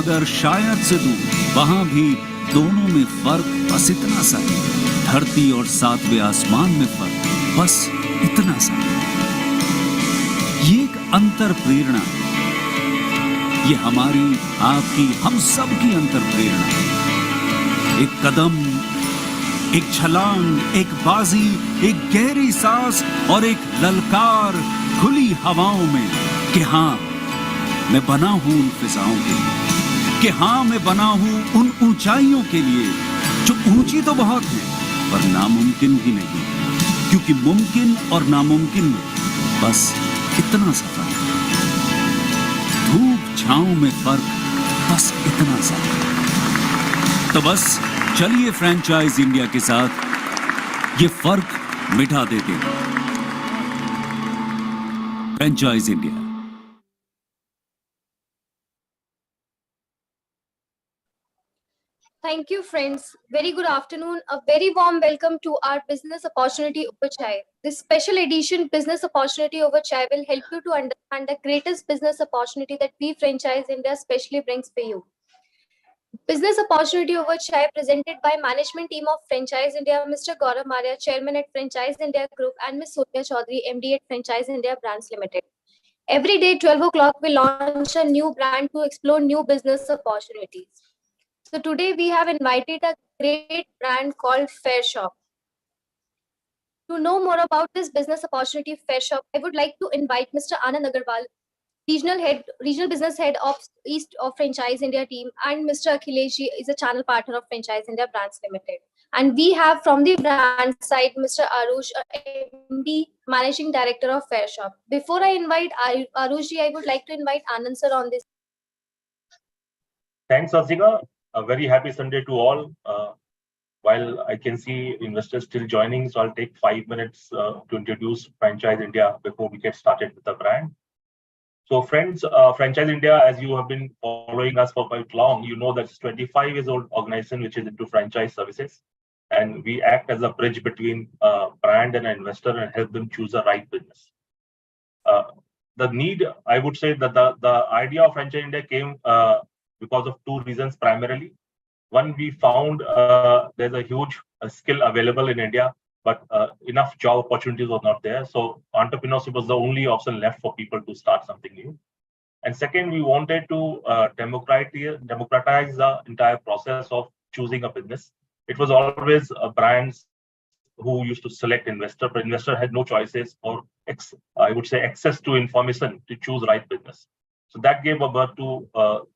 मगर शायद से दूर, वहां भी दोनों में फर्क बस इतना सा है। धरती और सातवें आसमान में फर्क बस इतना सा है। ये एक अंतर प्रेरणा है। ये हमारी, आपकी, हम सब की अंतर प्रेरणा है। एक कदम, एक छलांग, एक बाजी, एक गहरी सांस और एक ललकार खुली हवाओं में कि हाँ, मैं बना हूं उन फिजाओं के लिए, कि हाँ, मैं बना हूं उन ऊंचाइयों के लिए जो ऊंची तो बहुत है पर नामुमकिन भी नहीं, क्योंकि मुमकिन और नामुमकिन में बस इतना सा फर्क है। धूप छांव में फर्क बस इतना सा। तो बस चलिए फ्रेंचाइज इंडिया के साथ ये फर्क मिटा देते हैं। Franchise India. Thank you, friends. Very good afternoon. A very warm welcome to our Business Opportunity Over Chai. This special edition Business Opportunity Over Chai will help you to understand the greatest business opportunity that we Franchise India specially brings for you. Business Opportunity Over Chai presented by management team of Franchise India, Mr. Gaurav Maria, Chairman at Franchise India Group, and Ms. Sonia Chaudhary, MD at Franchise India Brands Limited. Every day, 12 o'clock, we launch a new brand to explore new business opportunities. So today we have invited a great brand called FairShop. To know more about this business opportunity, FairShop, I would like to invite Mr. Anand Agarwal, Regional Business Head of East of Franchise India team, and Mr. Akhilesh ji is a channel partner of Franchise India Brands Limited. And we have from the brand side, Mr. Arush, MD, Managing Director of FairShop. Before I invite Arush ji, I would like to invite Anand sir on this. Thanks, Asika. A very happy Sunday to all. While I can see investors still joining, so I'll take 5 minutes to introduce Franchise India before we get started with the brand. So friends, Franchise India, as you have been following us for quite long, you know that it's 25 years old organization which is into franchise services. And we act as a bridge between brand and an investor and help them choose the right business. The need, I would say that the idea of Franchise India came because of two reasons primarily. One, we found there's a huge skill available in India, but enough job opportunities was not there. So entrepreneurship was the only option left for people to start something new. And second, we wanted to democratize the entire process of choosing a business. It was always brands who used to select investor, but investor had no choices or I would say access to information to choose right business. So that gave a birth to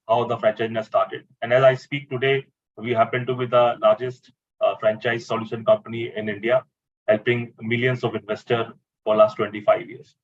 how the franchise started. And as I speak today, we happen to be the largest franchise solution company in India, helping millions of investors for the last 25 years.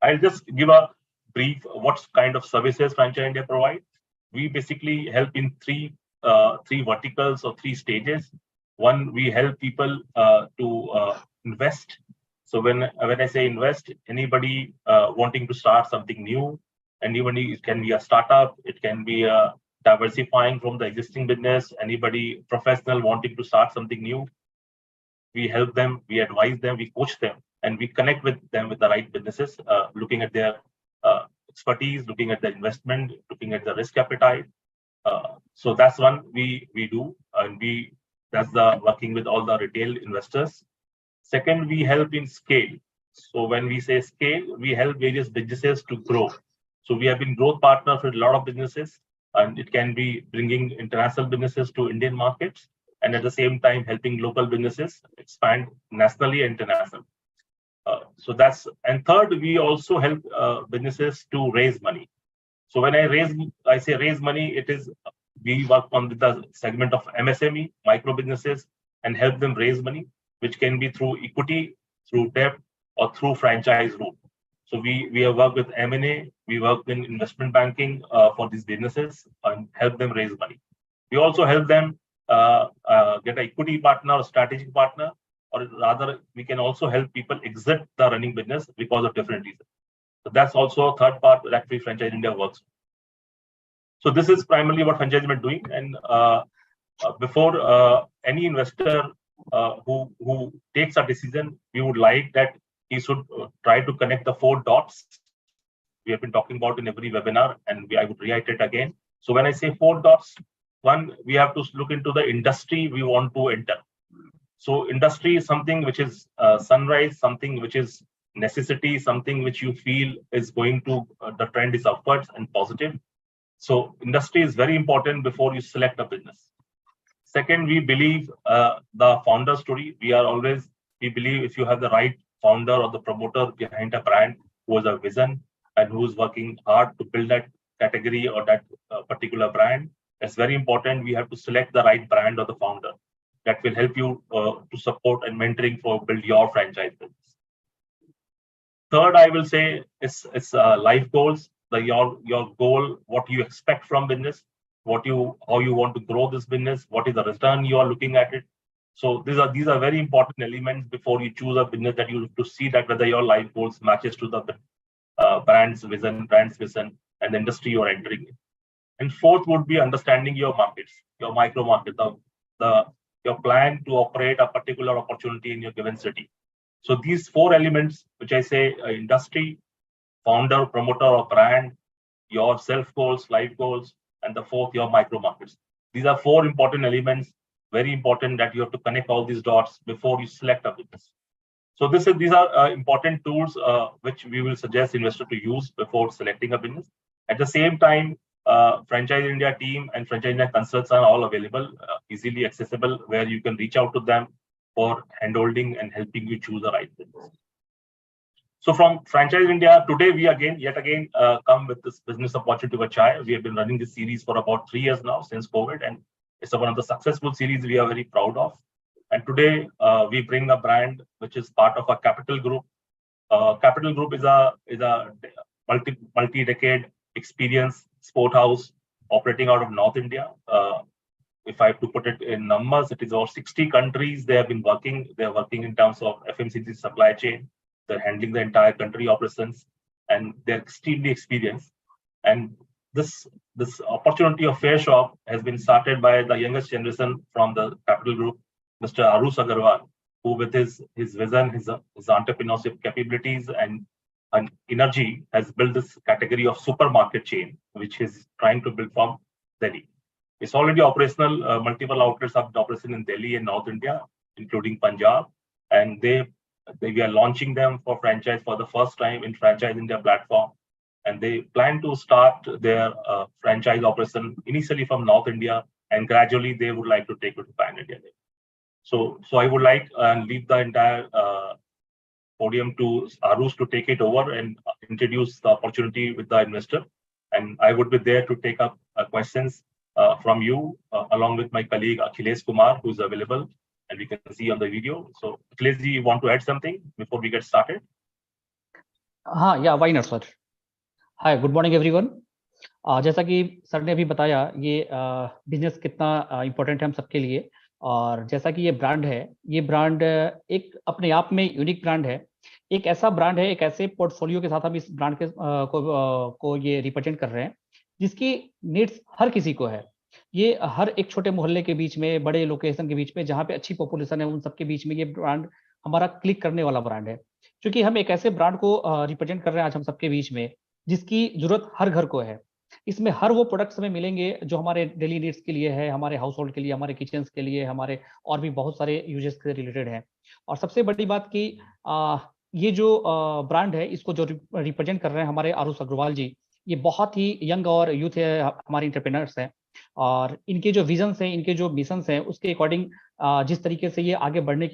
I'll just give a brief what kind of services Franchise India provides. We basically help in three verticals or 3 stages. One, we help people to invest. So when I say invest, anybody wanting to start something new, anybody, it can be a startup, it can be a diversifying from the existing business, anybody professional wanting to start something new. We help them, we advise them, we coach them, and we connect with them with the right businesses, looking at their expertise, looking at the investment, looking at the risk appetite. So that's one we do, and that's the working with all the retail investors. Second, we help in scale. So when we say scale, we help various businesses to grow. So we have been growth partners with a lot of businesses, and it can be bringing international businesses to Indian markets, and at the same time helping local businesses expand nationally and internationally. So that's, and third, we also help businesses to raise money. So when I say raise money, it is we work on the segment of MSME, micro businesses, and help them raise money, which can be through equity, through debt, or through franchise route. So we have worked with M&A, we work in investment banking for these businesses and help them raise money. We also help them get an equity partner or strategic partner, or rather, we can also help people exit the running business because of different reasons. So that's also a third part that we Franchise India works. So this is primarily what Franchise India is doing. And before any investor who takes a decision, we would like that he should try to connect the 4 dots we have been talking about in every webinar, and I would reiterate again. So when I say 4 dots, one, we have to look into the industry we want to enter. So industry is something which is sunrise, something which is necessity, something which you feel is going to, the trend is upwards and positive. So industry is very important before you select a business. Second, we believe the founder story. We believe if you have the right founder or the promoter behind a brand who has a vision and who is working hard to build that category or that particular brand, it's very important. We have to select the right brand or the founder that will help you to support and mentoring for build your franchise business. Third, I will say is life goals. Your goal, what you expect from business, how you want to grow this business, what is the return you are looking at it. So these are very important elements before you choose a business, that you have to see that whether your life goals matches to the brand's vision, and the industry you are entering in. And fourth would be understanding your markets, your micro market, your plan to operate a particular opportunity in your given city. So these 4 elements, which I say industry, founder, promoter or brand, your self goals, life goals, and the fourth, your micro markets. These are 4 important elements, very important that you have to connect all these dots before you select a business. So these are important tools which we will suggest investor to use before selecting a business. At the same time, Franchise India team and Franchise India consults are all available, easily accessible, where you can reach out to them for handholding and helping you choose the right business. So from Franchise India, today we yet again come with this business opportunity for chai. We have been running this series for about 3 years now since COVID, and it's one of the successful series we are very proud of. And today we bring a brand which is part of a Capital Group. Capital Group is a multi-decade experience sport house operating out of North India. If I have to put it in numbers, it is over 60 countries they have been working. They are working in terms of FMCG supply chain. They're handling the entire country operations, and they're extremely experienced. And this opportunity of FairShop has been started by the youngest generation from the Capital Group, Mr. Arus Agarwal, who with his vision, his entrepreneurship capabilities and energy has built this category of supermarket chain, which is trying to build from Delhi. It's already operational. Multiple outlets are operational in Delhi and North India, including Punjab, and we are launching them for franchise for the first time in Franchise India platform, and they plan to start their franchise operation initially from North India, and gradually they would like to take it to Pan India. So I would like and leave the entire podium to Arus to take it over and introduce the opportunity with the investor, and I would be there to take up questions from you along with my colleague Akhilesh Kumar, who is available, and we can see on the video. So Akhilesh ji, you want to add something before we get started? Yeah, why not, sir? Hi, good morning everyone. जैसा कि sir ने अभी बताया, ये business कितना important है हम सबके लिए, और जैसा कि ये ब्रांड है, ये ब्रांड एक अपने आप में यूनिक ब्रांड है, एक ऐसा ब्रांड है, एक ऐसे पोर्टफोलियो के साथ हम इस ब्रांड के को ये रिप्रेजेंट कर रहे हैं जिसकी नीड्स हर किसी को है। ये हर एक छोटे मोहल्ले के बीच में, बड़े लोकेशन के बीच में, जहाँ पे अच्छी पॉपुलेशन है, उन सबके बीच में ये ब्रांड हमारा क्लिक करने वाला ब्रांड है, क्योंकि हम एक ऐसे ब्रांड को रिप्रेजेंट कर रहे हैं आज हम सबके बीच में जिसकी जरूरत हर घर को है। इसमें हर वो प्रोडक्ट्स हमें मिलेंगे जो हमारे डेली नीड्स के लिए है, हमारे हाउस होल्ड के लिए, हमारे किचन्स के लिए, हमारे और भी बहुत सारे यूजेस से रिलेटेड है। और सबसे बड़ी बात कि ये जो ब्रांड है, इसको जो रिप्रेजेंट कर रहे हैं हमारे आरुष अग्रवाल जी, ये बहुत ही यंग और यूथ है, हमारे एंटरप्रेन्योर्स हैं, और इनके जो विजन्स हैं, इनके जो मिशंस हैं, उसके अकॉर्डिंग जिस तरीके से ये आगे बढ़ने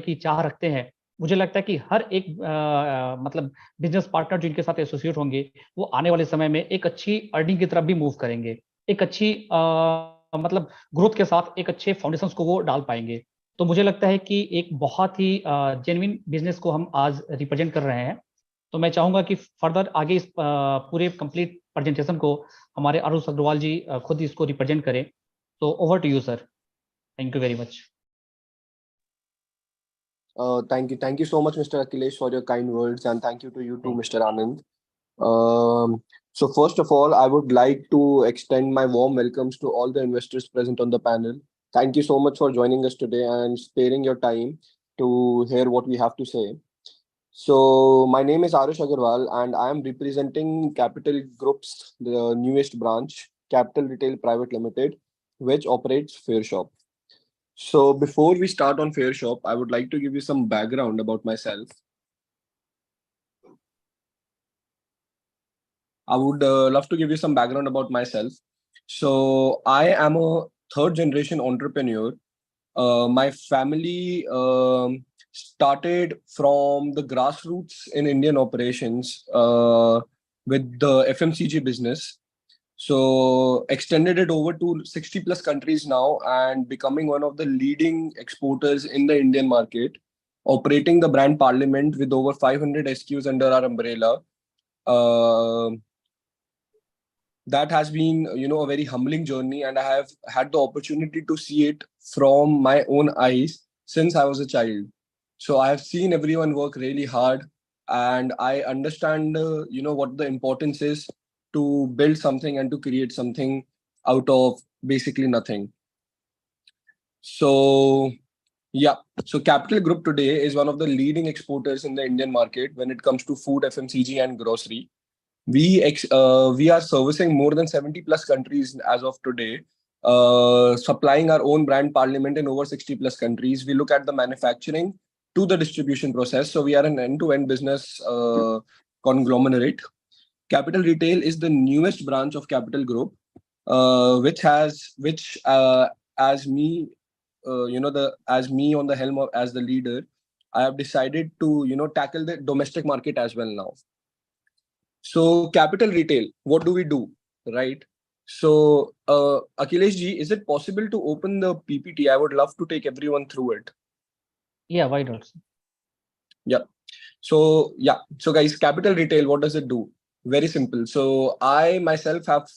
की चाह रखते हैं, मुझे लगता है कि हर एक मतलब बिजनेस पार्टनर जो इनके साथ एसोसिएट होंगे, वो आने वाले समय में एक अच्छी अर्निंग की तरफ भी मूव करेंगे, एक अच्छी मतलब ग्रोथ के साथ एक अच्छे फाउंडेशंस को वो डाल पाएंगे। तो मुझे लगता है कि एक बहुत ही जेन्युइन बिजनेस को हम आज रिप्रेजेंट कर रहे हैं। तो मैं चाहूंगा कि फर्दर आगे इस पूरे कंप्लीट प्रेजेंटेशन को हमारे आरुष अग्रवाल जी खुद इसको रिप्रेजेंट करें। तो over to you sir, thank you very much. Thank you so much, Mr. Akhilesh, for your kind words, and thank you to you too, Mr. Anand. So first of all, I would like to extend my warm welcomes to all the investors present on the panel. Thank you so much for joining us today and sparing your time to hear what we have to say. So my name is Arush Agarwal, and I am representing Capital Group's the newest branch, Capital Retail Private Limited, which operates FairShop. So before we start on FairShop, I would like to give you some background about myself. I would love to give you some background about myself. So I am a third generation entrepreneur. My family started from the grassroots in Indian operations with the FMCG business. So extended it over to 60 plus countries now and becoming one of the leading exporters in the Indian market, operating the brand Parliament with over 500 SKUs under our umbrella. Uh, that has been a very humbling journey, and I have had the opportunity to see it from my own eyes since I was a child. So I have seen everyone work really hard, and I understand what the importance is to build something and to create something out of basically nothing. So yeah, so Capital Group today is one of the leading exporters in the Indian market when it comes to food, FMCG, and grocery. We are servicing more than 70 plus countries as of today, supplying our own brand Parliament in over 60 plus countries. We look at the manufacturing to the distribution process. So we are an end-to-end business conglomerate. Capital Retail is the newest branch of Capital Group, which as me, as me on the helm of as the leader, I have decided to tackle the domestic market as well now. So Capital Retail, what do we do, right? So Akhilesh ji, is it possible to open the PPT? I would love to take everyone through it. Yeah, why not? Yeah. So guys, Capital Retail, what does it do? Very simple. So I myself have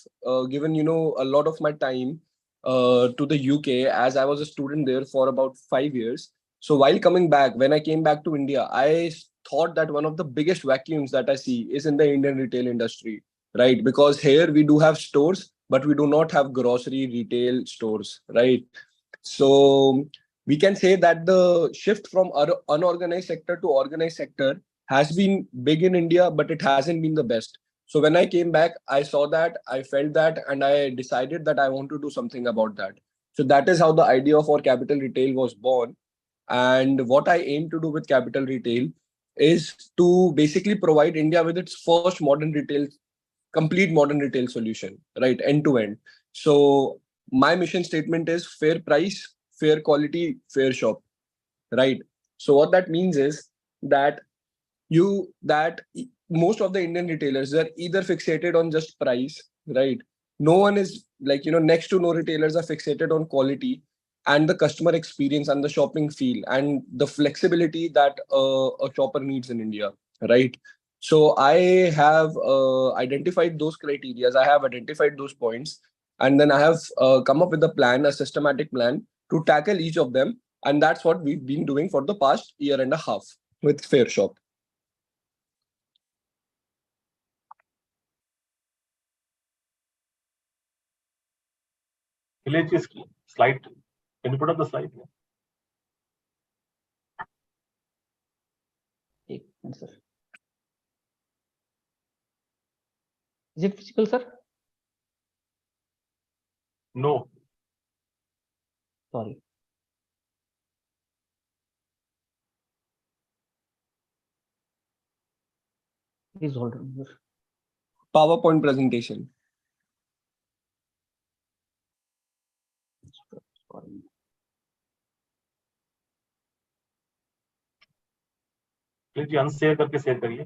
given a lot of my time to the UK, as I was a student there for about 5 years. So while coming back, when I came back to India, I thought that one of the biggest vacuums that I see is in the Indian retail industry, right? Because here we do have stores, but we do not have grocery retail stores, right? So we can say that the shift from unorganized sector to organized sector has been big in India, but it hasn't been the best. So when I came back, I saw that, I felt that, and I decided that I want to do something about that. So that is how the idea for Capital Retail was born. And what I aim to do with Capital Retail is to basically provide India with its first complete modern retail solution, right? End to end. So my mission statement is fair price, fair quality, fair shop, right? So what that means is that most of the Indian retailers are either fixated on just price, right? No one is like, next to no retailers are fixated on quality and the customer experience and the shopping feel and the flexibility that a shopper needs in India, right? So I have identified those criterias, I have identified those points, and then I have come up with a systematic plan to tackle each of them. And that's what we've been doing for the past year and a half with FairShop. Village slide. Can you put up the slide? Sir. Is it physical, sir? No. Sorry. Please hold on. PowerPoint presentation. Please unshare करके share करिए.